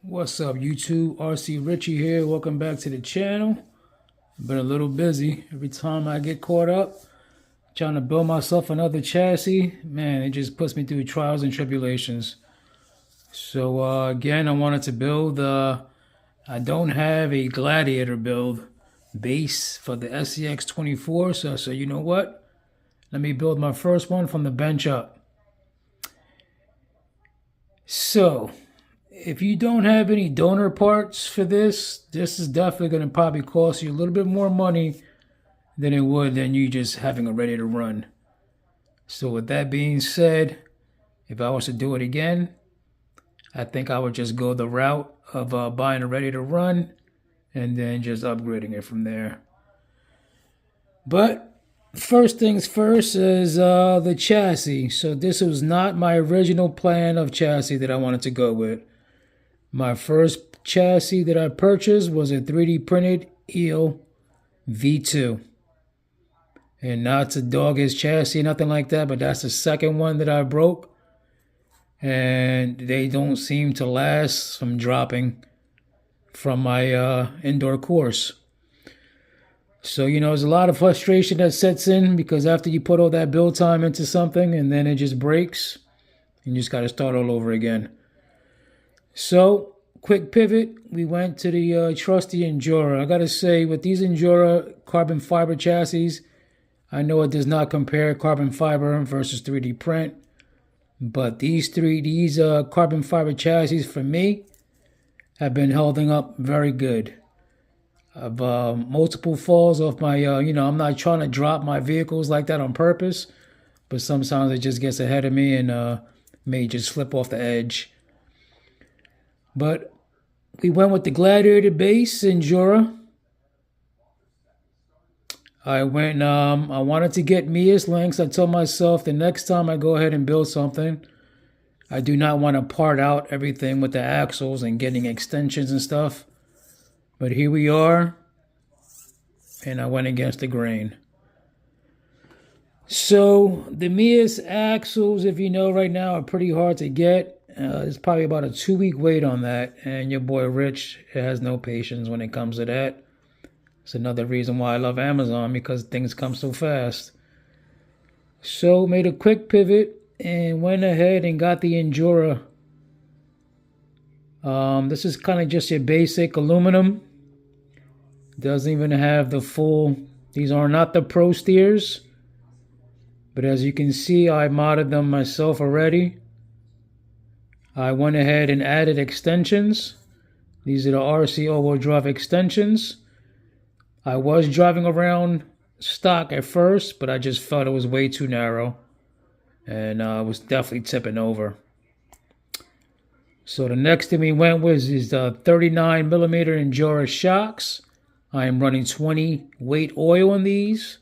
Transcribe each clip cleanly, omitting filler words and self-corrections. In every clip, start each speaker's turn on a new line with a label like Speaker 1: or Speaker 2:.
Speaker 1: What's up, YouTube? RC Richie here. Welcome back to the channel. I've been a little busy. Every time I get caught up trying to build myself another chassis, man, it just puts me through trials and tribulations. So again, I wanted to build. I don't have a Gladiator build base for the SCX24, so you know what? Let me build my first one from the bench up. So, if you don't have any donor parts for this is definitely going to probably cost you a little bit more money than it would than you just having it ready to run. So with that being said, if I was to do it again, I think I would just go the route of buying it ready to run and then just upgrading it from there. But first things first is the chassis. So this was not my original plan of chassis that I wanted to go with. My first chassis that I purchased was a 3D printed EO V2. And not to dog his chassis, nothing like that, but that's the second one that I broke. And they don't seem to last from dropping from my indoor course. So, there's a lot of frustration that sets in because after you put all that build time into something and then it just breaks, you just got to start all over again. So, quick pivot, we went to the trusty Endura. I got to say, with these Endura carbon fiber chassis, I know it does not compare carbon fiber versus 3D print, but these carbon fiber chassis for me have been holding up very good. I've multiple falls off my, I'm not trying to drop my vehicles like that on purpose, but sometimes it just gets ahead of me and may just slip off the edge. But we went with the Gladiator base Endura. I wanted to get Mia's links. I told myself the next time I go ahead and build something, I do not want to part out everything with the axles and getting extensions and stuff. But here we are, and I went against the grain. So the Mia's axles, if you know right now, are pretty hard to get. It's probably about a 2-week wait on that, and your boy Rich has no patience when it comes to that. It's another reason why I love Amazon, because things come so fast. So made a quick pivot and went ahead and got the Endura. This is kind of just your basic aluminum. Doesn't even have the full, these are not the Pro steers. But as you can see, I modded them myself already. I went ahead and added extensions. These are the RC all-wheel drive extensions. I was driving around stock at first, but I just felt it was way too narrow. And I was definitely tipping over. So the next thing we went with is the 39 millimeter Endura shocks. I am running 20 weight oil on these.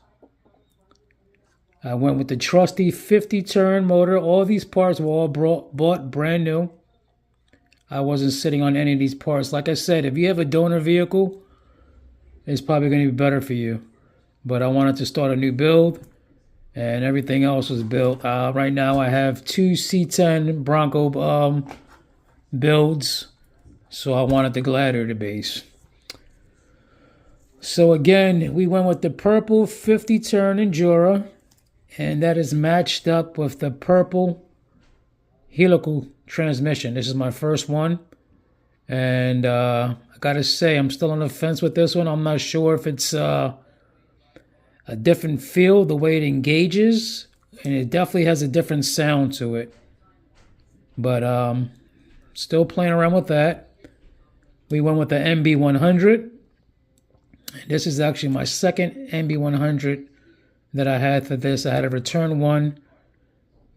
Speaker 1: I went with the trusty 50 turn motor. All these parts were all bought brand new. I wasn't sitting on any of these parts. Like I said, if you have a donor vehicle, it's probably going to be better for you. But I wanted to start a new build, and everything else was built. Right now I have 2 C10 Bronco builds, so I wanted the Gladiator base. So again, we went with the purple 50 turn Endura, and that is matched up with the purple helical transmission. This is my first one, and I gotta say, I'm still on the fence with this one. I'm not sure if it's a different feel, the way it engages, and it definitely has a different sound to it. But still playing around with that. We went with the MB100. This is actually my second MB100 that I had for this. I had to return one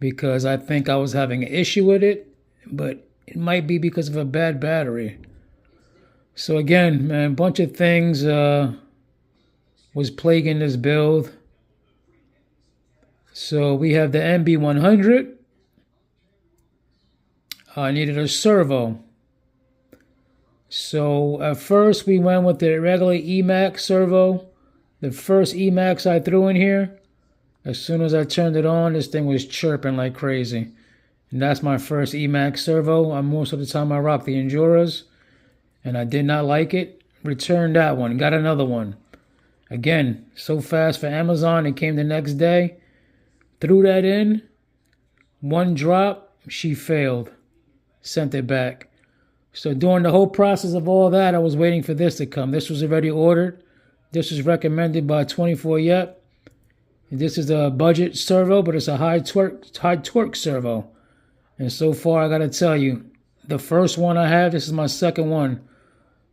Speaker 1: because I think I was having an issue with it, but it might be because of a bad battery. So again, man, a bunch of things was plaguing this build. So we have the MB100. I needed a servo. So at first we went with the regular Emax servo. The first Emax I threw in here, as soon as I turned it on, this thing was chirping like crazy. And that's my first Emax servo. Most of the time I rock the Enduras. and I did not like it. Returned that one, got another one. Again, so fast for Amazon, it came the next day. Threw that in, one drop, she failed. Sent it back. So during the whole process of all that, I was waiting for this to come. This was already ordered. This was recommended by 24 Yep. And this is a budget servo, but it's a high torque servo. And so far, I got to tell you, the first one I have, this is my second one.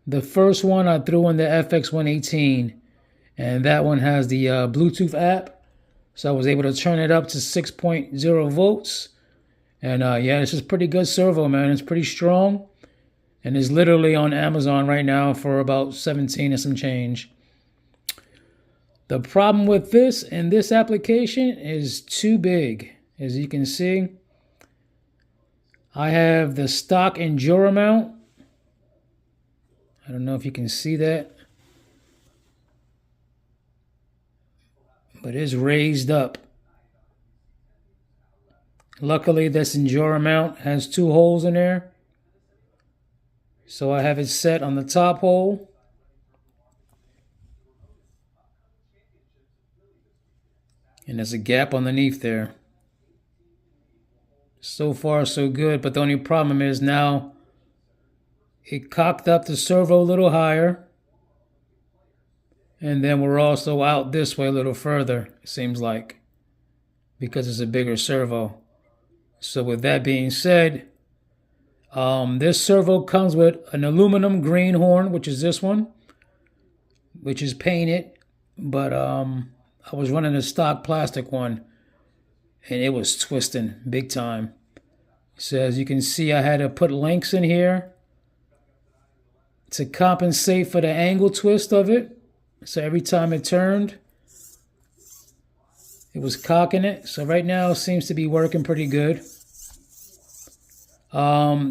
Speaker 1: The first one I threw in the FX118, and that one has the Bluetooth app. So I was able to turn it up to 6.0 volts. And yeah, this is pretty good servo, man. It's pretty strong. And it's literally on Amazon right now for about 17 and some change. The problem with this and this application is too big. As you can see, I have the stock Endura mount. I don't know if you can see that, but it's raised up. Luckily, this Endura mount has 2 holes in there. So I have it set on the top hole. And there's a gap underneath there. So far, so good. But the only problem is now it cocked up the servo a little higher. And then we're also out this way a little further, it seems like, because it's a bigger servo. So with that being said, this servo comes with an aluminum green horn, which is this one, which is painted. But I was running a stock plastic one, and it was twisting big time. So as you can see, I had to put links in here to compensate for the angle twist of it. So every time it turned, it was cocking it. So right now it seems to be working pretty good.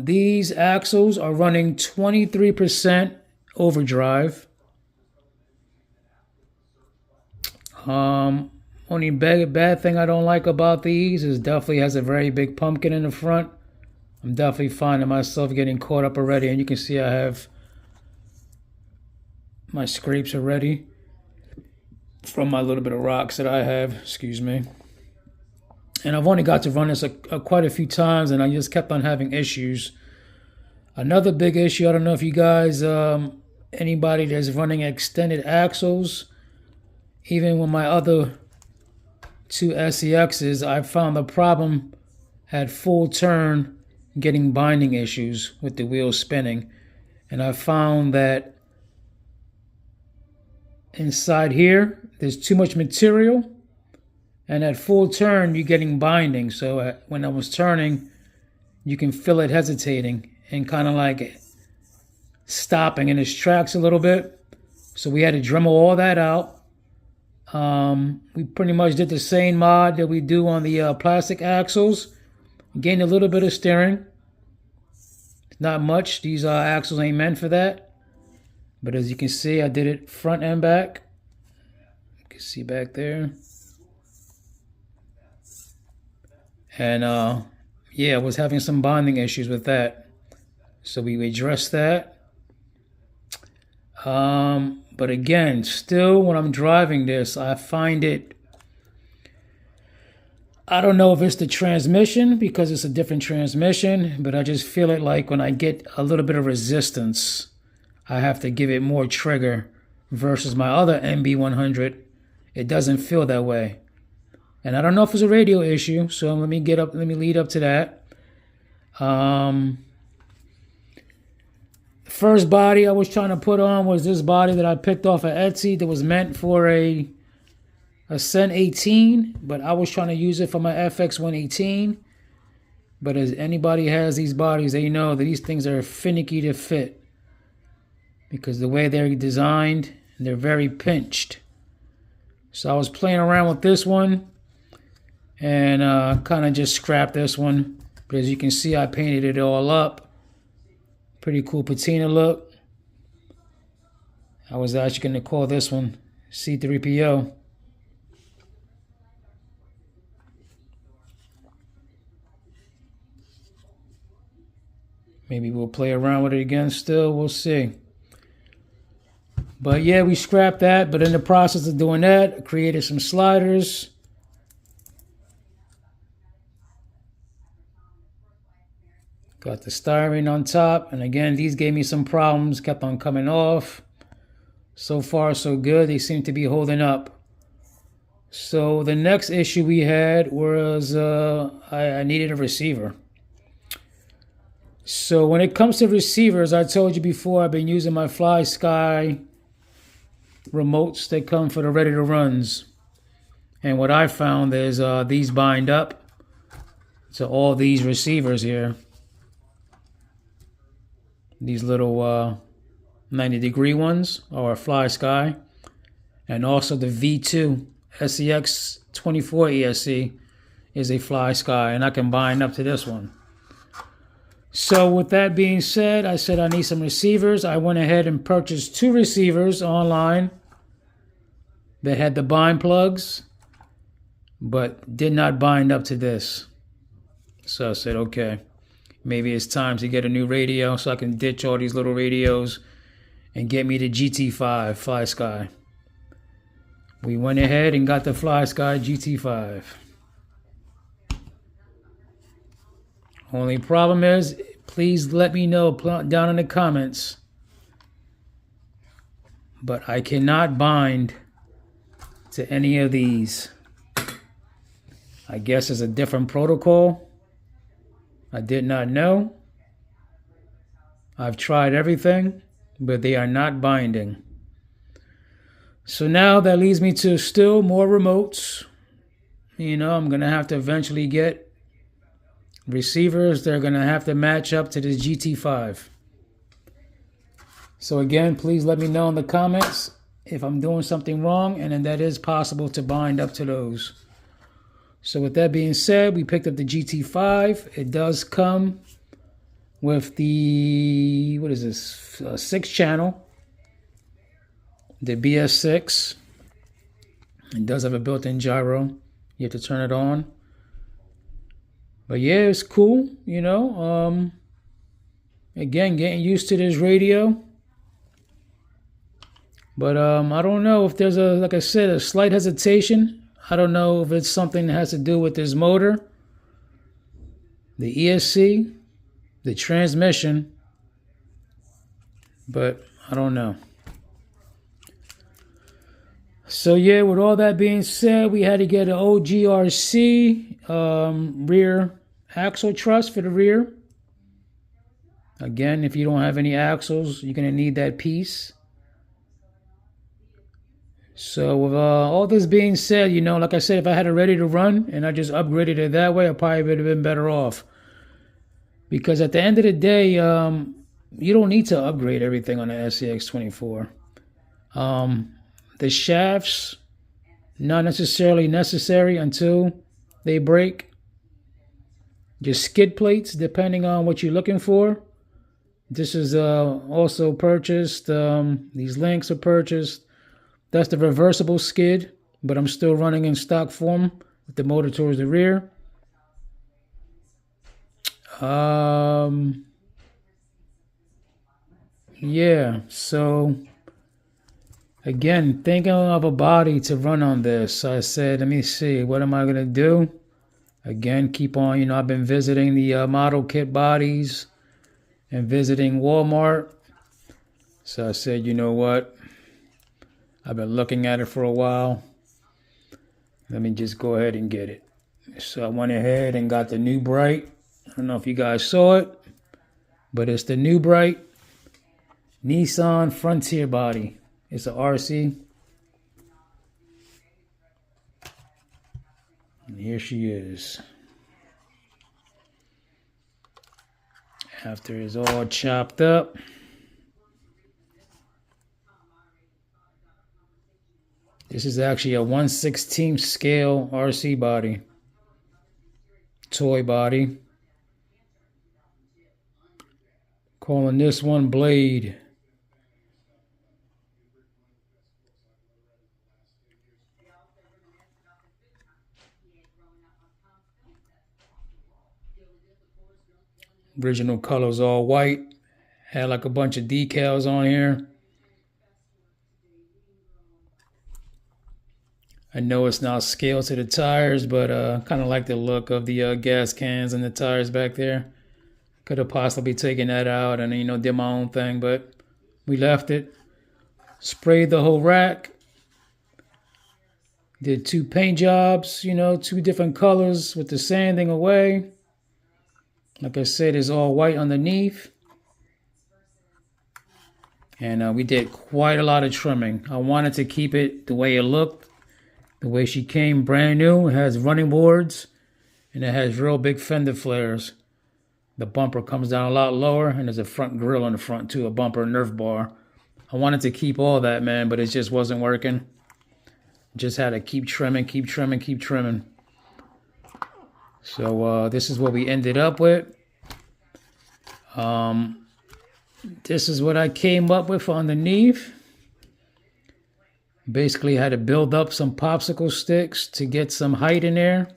Speaker 1: These axles are running 23% overdrive. Only bad thing I don't like about these is definitely has a very big pumpkin in the front. I'm definitely finding myself getting caught up already, and you can see I have my scrapes already from my little bit of rocks that I have, excuse me. And I've only got to run this quite a few times, and I just kept on having issues. Another big issue, I don't know if you guys, anybody that's running extended axles, even with my other 2 SCXs, I found the problem at full turn getting binding issues with the wheels spinning. And I found that inside here, there's too much material. And at full turn, you're getting binding. So when I was turning, you can feel it hesitating and kind of like stopping in its tracks a little bit. So we had to Dremel all that out. We pretty much did the same mod that we do on the plastic axles. Gained a little bit of steering. Not much. These axles ain't meant for that. But as you can see, I did it front and back. You can see back there. And yeah, I was having some bonding issues with that. So we addressed that. But again, still when I'm driving this, I find it, I don't know if it's the transmission because it's a different transmission, but I just feel it like when I get a little bit of resistance, I have to give it more trigger versus my other MB100. It doesn't feel that way. And I don't know if it's a radio issue, so let me lead up to that. The first body I was trying to put on was this body that I picked off of Etsy that was meant for a Ascent 18, but I was trying to use it for my FX118. But as anybody has these bodies, they know that these things are finicky to fit because the way they're designed, they're very pinched. So I was playing around with this one and kind of just scrapped this one. But as you can see, I painted it all up. Pretty cool patina look. I was actually going to call this one C3PO. Maybe we'll play around with it again still. We'll see. But yeah, we scrapped that. But in the process of doing that, I created some sliders. Got the styrene on top. And again, these gave me some problems. Kept on coming off. So far, so good. They seem to be holding up. So the next issue we had was I needed a receiver. So when it comes to receivers, I told you before, I've been using my Fly Sky remotes. They come for the ready to runs. And what I found is these bind up to all these receivers here. These little 90-degree ones are Fly Sky. And also the V2 SCX24 ESC is a Fly Sky. And I can bind up to this one. So with that being said, I said I need some receivers. I went ahead and purchased 2 receivers online that had the bind plugs, but did not bind up to this. So I said, okay, maybe it's time to get a new radio so I can ditch all these little radios and get me the GT5 Fly Sky. We went ahead and got the Fly Sky GT5. Only problem is, please let me know down in the comments. But I cannot bind to any of these. I guess it's a different protocol. I did not know. I've tried everything, but they are not binding. So now that leads me to still more remotes. You know, I'm going to have to eventually get receivers. They're going to have to match up to this GT5. So again, please let me know in the comments if I'm doing something wrong, and then that is possible to bind up to those. So with that being said, we picked up the GT5. It does come with the, what is this, 6 channel, the BS6. It does have a built-in gyro. You have to turn it on. But yeah, it's cool, you know. Again, getting used to this radio. But I don't know if there's like I said, a slight hesitation. I don't know if it's something that has to do with this motor, the ESC, the transmission, but I don't know. So yeah, with all that being said, we had to get an OGRC rear axle truss for the rear. Again, if you don't have any axles, you're going to need that piece. So with all this being said, you know, like I said, if I had it ready to run and I just upgraded it that way, I probably would have been better off. Because at the end of the day, you don't need to upgrade everything on the SCX24. The shafts, not necessarily necessary until they break. Just skid plates, depending on what you're looking for. This is also purchased. These links are purchased. That's the reversible skid, but I'm still running in stock form with the motor towards the rear. Yeah, so again, thinking of a body to run on this, I said, let me see, what am I going to do? Again, keep on, you know, I've been visiting the model kit bodies and visiting Walmart. So I said, you know what? I've been looking at it for a while. Let me just go ahead and get it. So I went ahead and got the new Bright. I don't know if you guys saw it, but it's the new Bright Nissan Frontier body. It's a RC. And here she is. After it's all chopped up. This is actually a 1/16 scale RC body. Toy body. Calling this one Blade. Original color's all white. Had like a bunch of decals on here. I know it's not scaled to the tires, but kind of like the look of the gas cans and the tires back there. Could have possibly taken that out and, did my own thing, but we left it. Sprayed the whole rack. Did 2 paint jobs, 2 different colors with the sanding away. Like I said, it's all white underneath. And we did quite a lot of trimming. I wanted to keep it the way it looked. The way she came, brand new. It has running boards and it has real big fender flares. The bumper comes down a lot lower and there's a front grille on the front too, a bumper Nerf bar. I wanted to keep all that, man, but it just wasn't working. Just had to keep trimming. So this is what we ended up with. This is what I came up with underneath. Basically had to build up some popsicle sticks to get some height in there.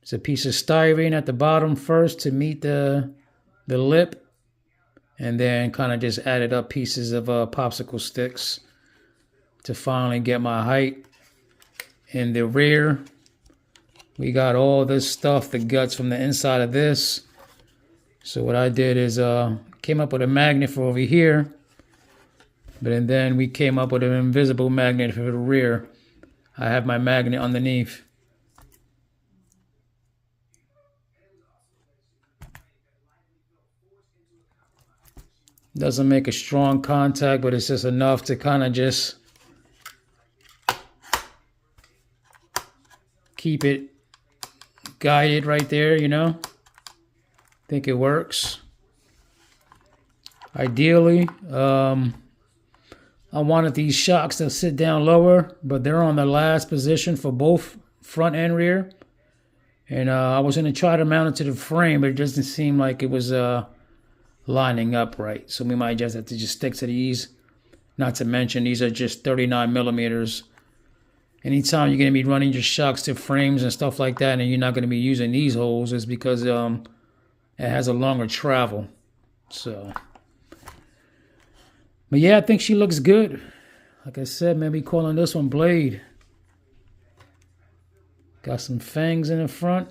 Speaker 1: It's a piece of styrene at the bottom first to meet the lip. And then kind of just added up pieces of popsicle sticks to finally get my height. In the rear, we got all this stuff, the guts from the inside of this. So what I did is came up with a magnet for over here. But then we came up with an invisible magnet for the rear. I have my magnet underneath. Doesn't make a strong contact, but it's just enough to kind of just keep it guided right there, Think it works. Ideally, I wanted these shocks to sit down lower, but they're on the last position for both front and rear. And I was going to try to mount it to the frame, but it doesn't seem like it was lining up right. So we might just have to just stick to these. Not to mention, these are just 39 millimeters. Anytime you're going to be running your shocks to frames and stuff like that, and you're not going to be using these holes, is because it has a longer travel. So, but yeah, I think she looks good. Like I said, maybe calling this one Blade. Got some fangs in the front.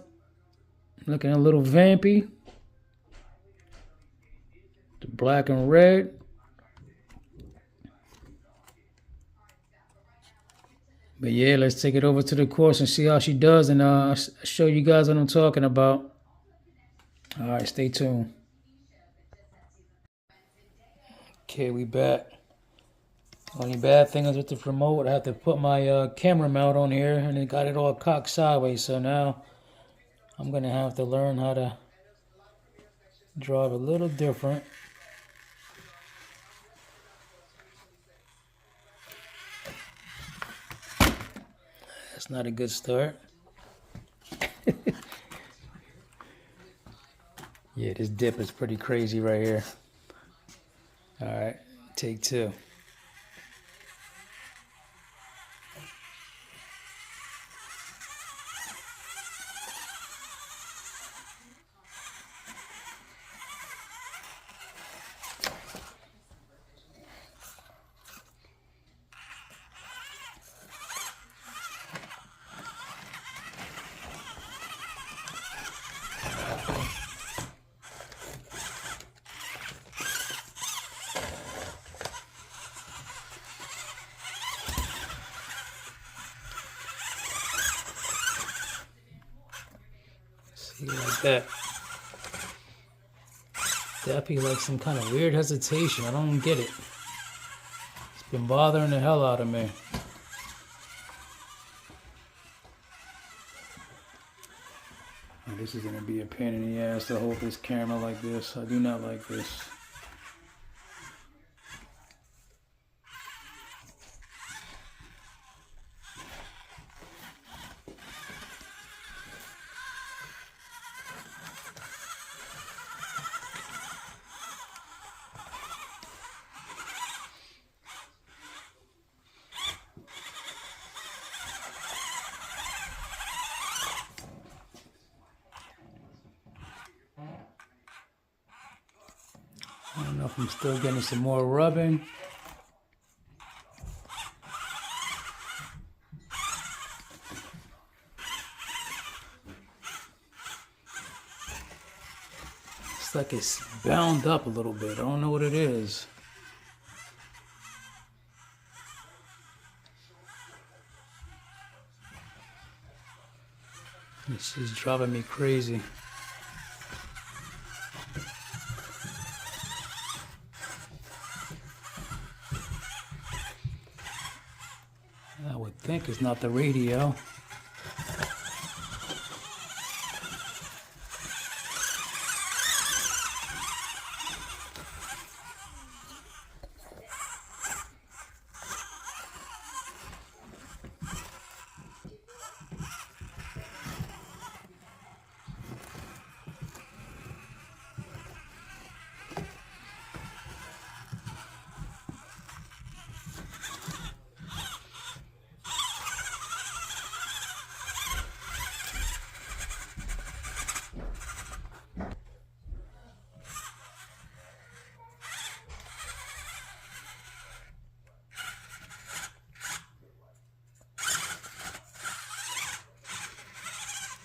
Speaker 1: Looking a little vampy. The black and red. But yeah, let's take it over to the course and see how she does, and I'll show you guys what I'm talking about. All right, stay tuned. Okay, we back. Only bad thing is with the remote, I have to put my camera mount on here, and it got it all cocked sideways. So now I'm gonna have to learn how to drive a little different. That's not a good start. Yeah, this dip is pretty crazy right here. All right, take 2. See, like that. That'd be like some kind of weird hesitation. I don't get it. It's been bothering the hell out of me. Oh, this is going to be a pain in the ass to hold this camera like this. I do not like this. I don't know if I'm still getting some more rubbing. It's like it's bound up a little bit. I don't know what it is. This is driving me crazy. I would think it's not the radio.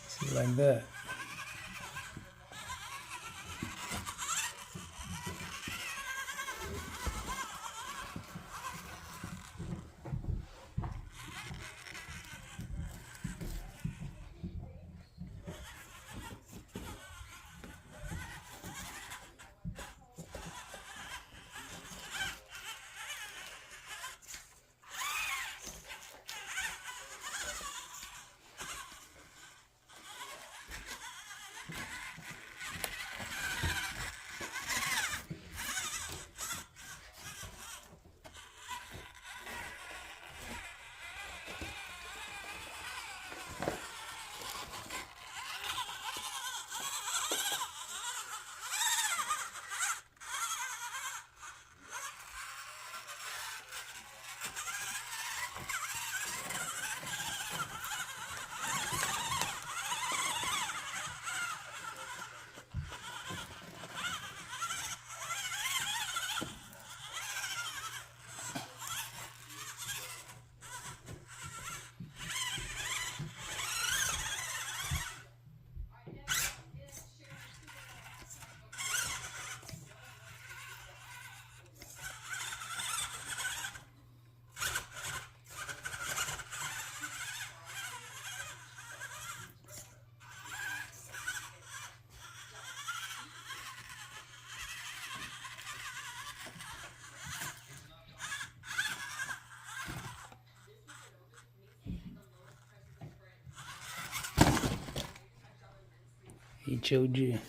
Speaker 1: See, like that. HOG.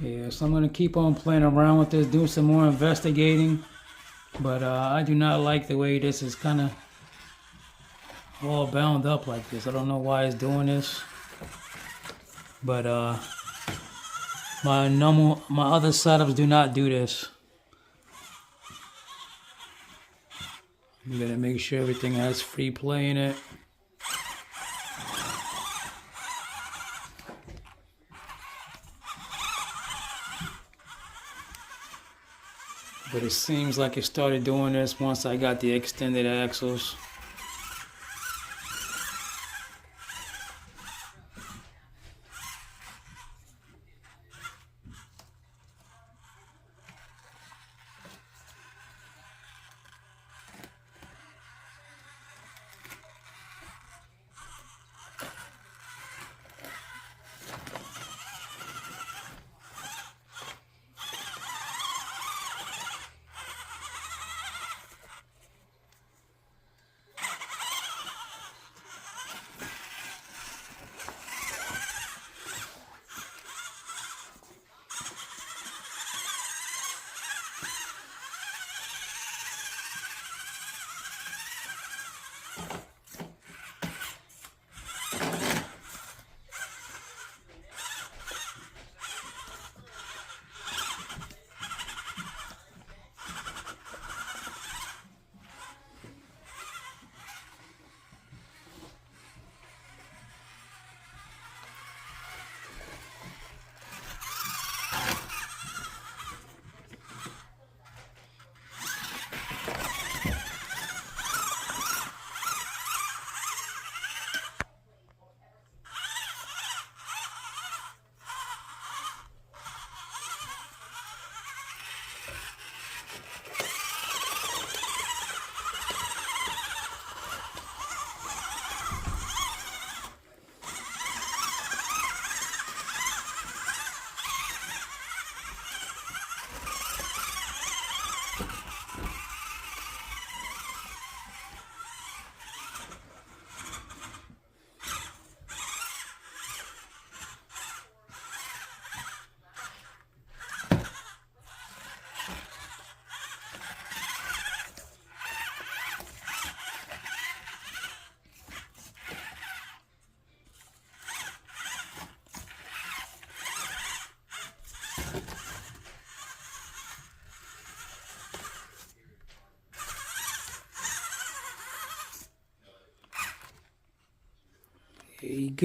Speaker 1: Yeah, so I'm going to keep on playing around with this, do some more investigating. But I do not like the way this is kind of all bound up like this. I don't know why it's doing this. But my other setups do not do this. I'm going to make sure everything has free play in it. But it seems like it started doing this once I got the extended axles.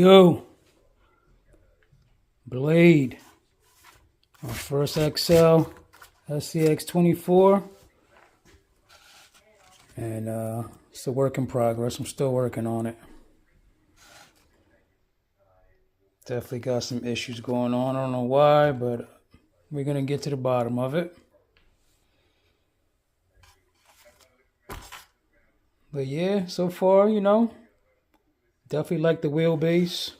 Speaker 1: go. Blade. Our first XL SCX24. And it's a work in progress. I'm still working on it. Definitely got some issues going on. I don't know why, but we're going to get to the bottom of it. But yeah, so far, you know, definitely like the wheelbase.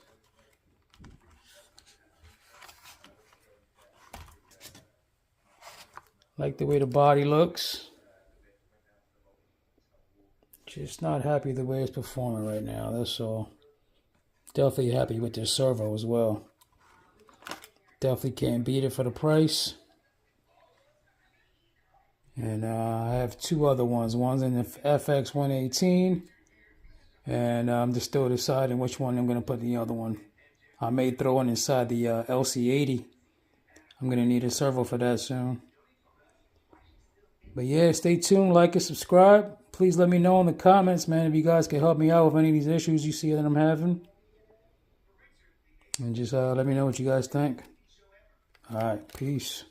Speaker 1: Like the way the body looks. Just not happy the way it's performing right now, that's all. Definitely happy with this servo as well. Definitely can't beat it for the price. And I have two other ones. One's in the FX118. And I'm just still deciding which one I'm going to put the other one. I may throw one inside the LC80. I'm going to need a servo for that soon. But yeah, stay tuned, like and subscribe. Please let me know in the comments, man, if you guys can help me out with any of these issues you see that I'm having. And just let me know what you guys think. All right, peace.